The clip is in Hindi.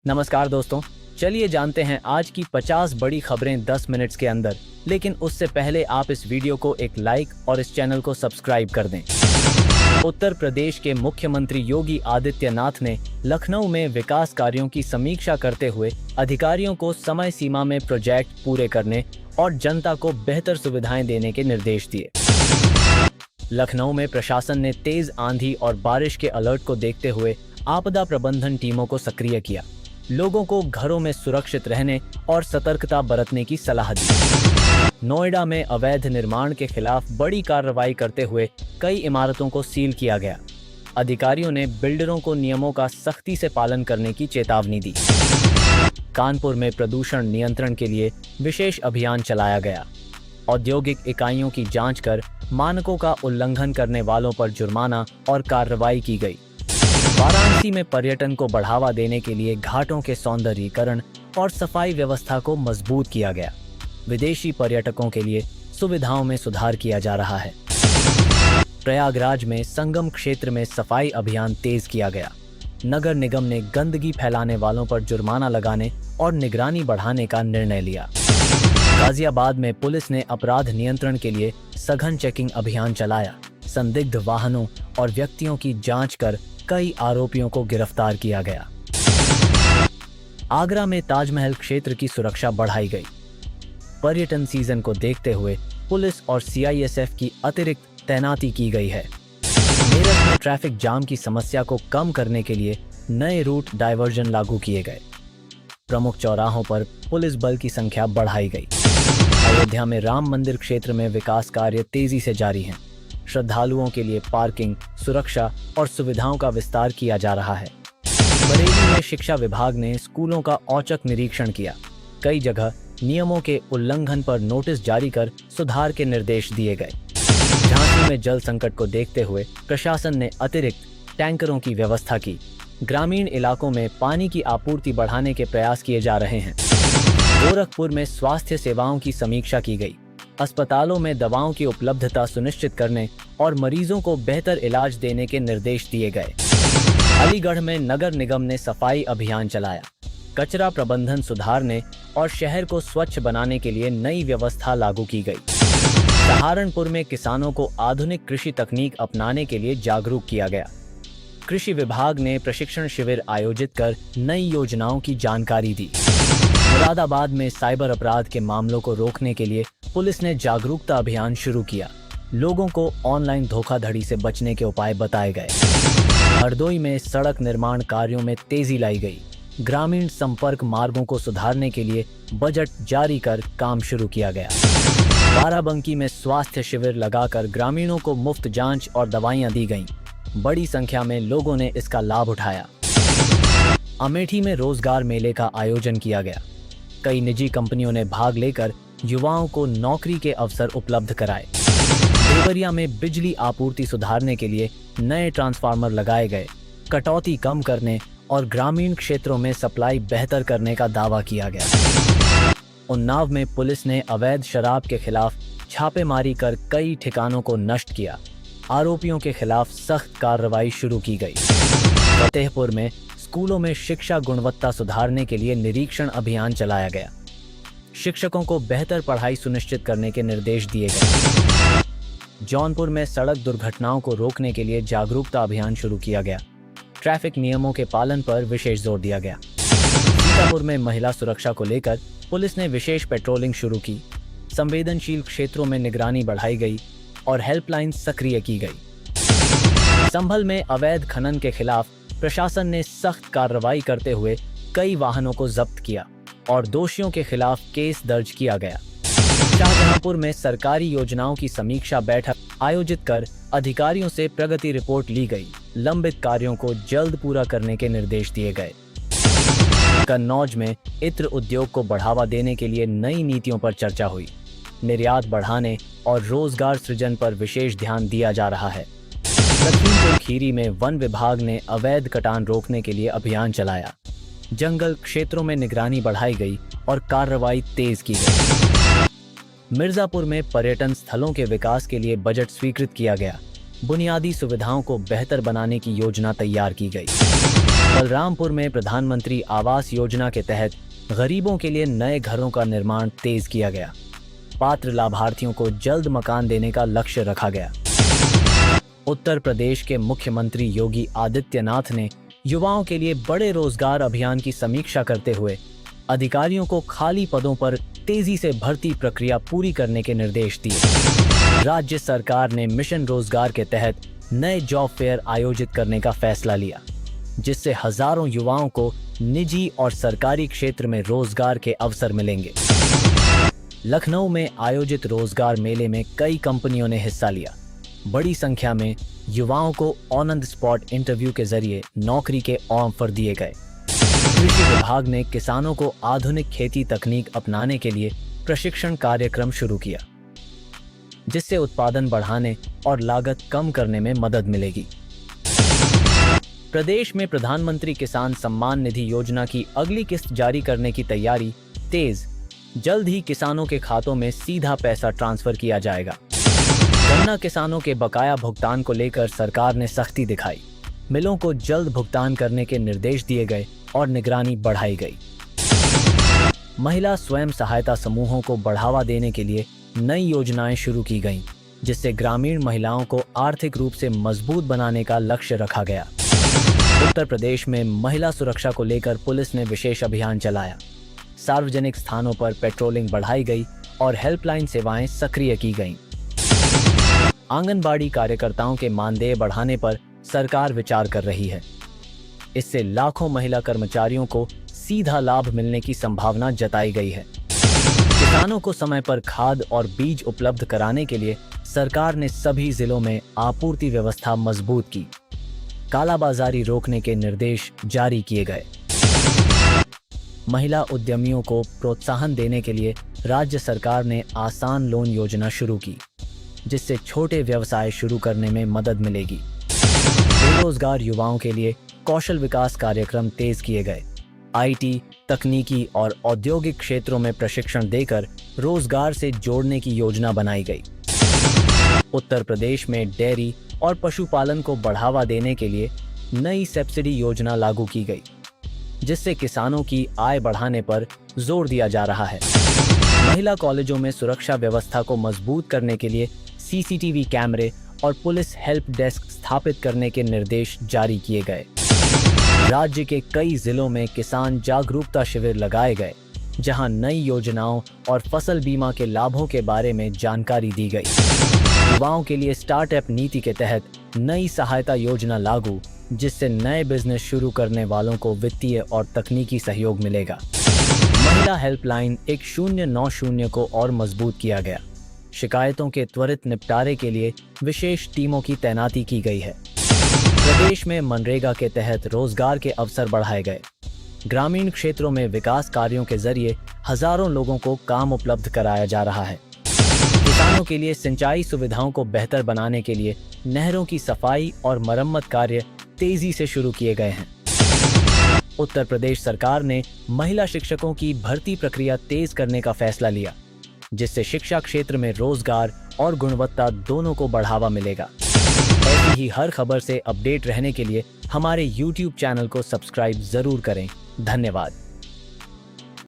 नमस्कार दोस्तों, चलिए जानते हैं आज की 50 बड़ी खबरें 10 मिनट्स के अंदर। लेकिन उससे पहले आप इस वीडियो को एक लाइक और इस चैनल को सब्सक्राइब कर दें। उत्तर प्रदेश के मुख्यमंत्री योगी आदित्यनाथ ने लखनऊ में विकास कार्यों की समीक्षा करते हुए अधिकारियों को समय सीमा में प्रोजेक्ट पूरे करने और जनता को बेहतर सुविधाएं देने के निर्देश दिए। लखनऊ में प्रशासन ने तेज आंधी और बारिश के अलर्ट को देखते हुए आपदा प्रबंधन टीमों को सक्रिय किया। लोगों को घरों में सुरक्षित रहने और सतर्कता बरतने की सलाह दी। नोएडा में अवैध निर्माण के खिलाफ बड़ी कार्रवाई करते हुए कई इमारतों को सील किया गया। अधिकारियों ने बिल्डरों को नियमों का सख्ती से पालन करने की चेतावनी दी। कानपुर में प्रदूषण नियंत्रण के लिए विशेष अभियान चलाया गया। औद्योगिक इकाइयों की जांच कर मानकों का उल्लंघन करने वालों पर जुर्माना और कार्रवाई की गई। वाराणसी में पर्यटन को बढ़ावा देने के लिए घाटों के सौंदर्यीकरण और सफाई व्यवस्था को मजबूत किया गया। विदेशी पर्यटकों के लिए सुविधाओं में सुधार किया जा रहा है। प्रयागराज में संगम क्षेत्र में सफाई अभियान तेज किया गया। नगर निगम ने गंदगी फैलाने वालों पर जुर्माना लगाने और निगरानी बढ़ाने का निर्णय लिया। गाजियाबाद में पुलिस ने अपराध नियंत्रण के लिए सघन चेकिंग अभियान चलाया। संदिग्ध वाहनों और व्यक्तियों की जांच कर कई आरोपियों को गिरफ्तार किया गया। आगरा में ताजमहल क्षेत्र की सुरक्षा बढ़ाई गई। पर्यटन सीजन को देखते हुए पुलिस और सीआईएसएफ की अतिरिक्त तैनाती की गई है। मेरठ में ट्रैफिक जाम की समस्या को कम करने के लिए नए रूट डायवर्जन लागू किए गए। प्रमुख चौराहों पर पुलिस बल की संख्या बढ़ाई गई। अयोध्या में राम मंदिर क्षेत्र में विकास कार्य तेजी से जारी हैं। श्रद्धालुओं के लिए पार्किंग, सुरक्षा और सुविधाओं का विस्तार किया जा रहा है। बरेली में शिक्षा विभाग ने स्कूलों का औचक निरीक्षण किया। कई जगह नियमों के उल्लंघन पर नोटिस जारी कर सुधार के निर्देश दिए गए। झांसी में जल संकट को देखते हुए प्रशासन ने अतिरिक्त टैंकरों की व्यवस्था की। ग्रामीण इलाकों में पानी की आपूर्ति बढ़ाने के प्रयास किए जा रहे हैं। गोरखपुर में स्वास्थ्य सेवाओं की समीक्षा की गई। अस्पतालों में दवाओं की उपलब्धता सुनिश्चित करने और मरीजों को बेहतर इलाज देने के निर्देश दिए गए। अलीगढ़ में नगर निगम ने सफाई अभियान चलाया। कचरा प्रबंधन सुधारने और शहर को स्वच्छ बनाने के लिए नई व्यवस्था लागू की गई। सहारनपुर में किसानों को आधुनिक कृषि तकनीक अपनाने के लिए जागरूक किया गया। कृषि विभाग ने प्रशिक्षण शिविर आयोजित कर नई योजनाओं की जानकारी दी। मुरादाबाद में साइबर अपराध के मामलों को रोकने के लिए पुलिस ने जागरूकता अभियान शुरू किया। लोगों को ऑनलाइन धोखाधड़ी से बचने के उपाय बताए गए। हरदोई में सड़क निर्माण कार्यों में तेजी लाई गई। ग्रामीण संपर्क मार्गों को सुधारने के लिए बजट जारी कर काम शुरू किया गया। बाराबंकी में स्वास्थ्य शिविर लगाकर ग्रामीणों को मुफ्त जांच और दवाइयां दी गईं। बड़ी संख्या में लोगों ने इसका लाभ उठाया। अमेठी में रोजगार मेले का आयोजन किया गया। कई निजी कंपनियों ने भाग लेकर युवाओं को नौकरी के अवसर उपलब्ध कराए। देवरिया में बिजली आपूर्ति सुधारने के लिए नए ट्रांसफार्मर लगाए गए। कटौती कम करने और ग्रामीण क्षेत्रों में सप्लाई बेहतर करने का दावा किया गया। उन्नाव में पुलिस ने अवैध शराब के खिलाफ छापेमारी कर कई ठिकानों को नष्ट किया। आरोपियों के खिलाफ सख्त कार्रवाई शुरू की गई। फतेहपुर में स्कूलों में शिक्षा गुणवत्ता सुधारने के लिए निरीक्षण अभियान चलाया गया। शिक्षकों को बेहतर पढ़ाई सुनिश्चित करने के निर्देश दिए गए। जौनपुर में सड़क दुर्घटनाओं को रोकने के लिए जागरूकता अभियान शुरू किया गया। ट्रैफिक नियमों के पालन पर विशेष जोर दिया गया। सीतापुर में महिला सुरक्षा को लेकर पुलिस ने विशेष पेट्रोलिंग शुरू की। संवेदनशील क्षेत्रों में निगरानी बढ़ाई गई और हेल्पलाइन सक्रिय की गई। संभल में अवैध खनन के खिलाफ प्रशासन ने सख्त कार्रवाई करते हुए कई वाहनों को जब्त किया और दोषियों के खिलाफ केस दर्ज किया गया। शाहजहांपुर में सरकारी योजनाओं की समीक्षा बैठक आयोजित कर अधिकारियों से प्रगति रिपोर्ट ली गई। लंबित कार्यों को जल्द पूरा करने के निर्देश दिए गए। कन्नौज में इत्र उद्योग को बढ़ावा देने के लिए नई नीतियों पर चर्चा हुई। निर्यात बढ़ाने और रोजगार सृजन पर विशेष ध्यान दिया जा रहा है। लखीमपुर खीरी में वन विभाग ने अवैध कटान रोकने के लिए अभियान चलाया। जंगल क्षेत्रों में निगरानी बढ़ाई गई और कार्रवाई तेज की गई। मिर्जापुर में पर्यटन स्थलों के विकास के लिए बजट स्वीकृत किया गया। बुनियादी सुविधाओं को बेहतर बनाने की योजना तैयार की गई। बलरामपुर में प्रधानमंत्री आवास योजना के तहत गरीबों के लिए नए घरों का निर्माण तेज किया गया। पात्र लाभार्थियों को जल्द मकान देने का लक्ष्य रखा गया। उत्तर प्रदेश के मुख्यमंत्री योगी आदित्यनाथ ने युवाओं के लिए बड़े रोजगार अभियान की समीक्षा करते हुए अधिकारियों को खाली पदों पर तेजी से भर्ती प्रक्रिया पूरी करने के निर्देश दिए। राज्य सरकार ने मिशन रोजगार के तहत नए जॉब फेयर आयोजित करने का फैसला लिया, जिससे हजारों युवाओं को निजी और सरकारी क्षेत्र में रोजगार के अवसर मिलेंगे। लखनऊ में आयोजित रोजगार मेले में कई कंपनियों ने हिस्सा लिया। बड़ी संख्या में युवाओं को ऑन द स्पॉट इंटरव्यू के जरिए नौकरी के ऑफर दिए गए। कृषि विभाग ने किसानों को आधुनिक खेती तकनीक अपनाने के लिए प्रशिक्षण कार्यक्रम शुरू किया, जिससे उत्पादन बढ़ाने और लागत कम करने में मदद मिलेगी। प्रदेश में प्रधानमंत्री किसान सम्मान निधि योजना की अगली किस्त जारी करने की तैयारी तेज। जल्द ही किसानों के खातों में सीधा पैसा ट्रांसफर किया जाएगा। गन्ना किसानों के बकाया भुगतान को लेकर सरकार ने सख्ती दिखाई। मिलों को जल्द भुगतान करने के निर्देश दिए गए और निगरानी बढ़ाई गई। महिला स्वयं सहायता समूहों को बढ़ावा देने के लिए नई योजनाएं शुरू की गईं, जिससे ग्रामीण महिलाओं को आर्थिक रूप से मजबूत बनाने का लक्ष्य रखा गया। उत्तर प्रदेश में महिला सुरक्षा को लेकर पुलिस ने विशेष अभियान चलाया। सार्वजनिक स्थानों पर पेट्रोलिंग बढ़ाई गई और हेल्पलाइन सेवाएं सक्रिय की गईं। आंगनबाड़ी कार्यकर्ताओं के मानदेय बढ़ाने पर सरकार विचार कर रही है। इससे लाखों महिला कर्मचारियों को सीधा लाभ मिलने की संभावना जताई गई है। किसानों को समय पर खाद और बीज उपलब्ध कराने के लिए सरकार ने सभी जिलों में आपूर्ति व्यवस्था मजबूत की। कालाबाजारी रोकने के निर्देश जारी किए गए। महिला उद्यमियों को प्रोत्साहन देने के लिए राज्य सरकार ने आसान लोन योजना शुरू की, जिससे छोटे व्यवसाय शुरू करने में मदद मिलेगी। बेरोजगार युवाओं के लिए कौशल विकास कार्यक्रम तेज किए गए। आईटी, तकनीकी और औद्योगिक क्षेत्रों में प्रशिक्षण देकर रोजगार से जोड़ने की योजना बनाई गई। उत्तर प्रदेश में डेयरी और पशुपालन को बढ़ावा देने के लिए नई सब्सिडी योजना लागू की गई, जिससे किसानों की आय बढ़ाने पर जोर दिया जा रहा है। महिला कॉलेजों में सुरक्षा व्यवस्था को मजबूत करने के लिए सीसीटीवी कैमरे और पुलिस हेल्प डेस्क स्थापित करने के निर्देश जारी किए गए। राज्य के कई जिलों में किसान जागरूकता शिविर लगाए गए, जहां नई योजनाओं और फसल बीमा के लाभों के बारे में जानकारी दी गई। युवाओं के लिए स्टार्टअप नीति के तहत नई सहायता योजना लागू, जिससे नए बिजनेस शुरू करने वालों को वित्तीय और तकनीकी सहयोग मिलेगा। महिला हेल्पलाइन 1090 को और मजबूत किया गया। शिकायतों के त्वरित निपटारे के लिए विशेष टीमों की तैनाती की गई है। प्रदेश में मनरेगा के तहत रोजगार के अवसर बढ़ाए गए। ग्रामीण क्षेत्रों में विकास कार्यों के जरिए हजारों लोगों को काम उपलब्ध कराया जा रहा है। किसानों के लिए सिंचाई सुविधाओं को बेहतर बनाने के लिए नहरों की सफाई और मरम्मत कार्य तेजी से शुरू किए गए हैं। उत्तर प्रदेश सरकार ने महिला शिक्षकों की भर्ती प्रक्रिया तेज करने का फैसला लिया, जिससे शिक्षा क्षेत्र में रोजगार और गुणवत्ता दोनों को बढ़ावा मिलेगा। ऐसी ही हर खबर से अपडेट रहने के लिए हमारे YouTube चैनल को सब्सक्राइब जरूर करें। धन्यवाद।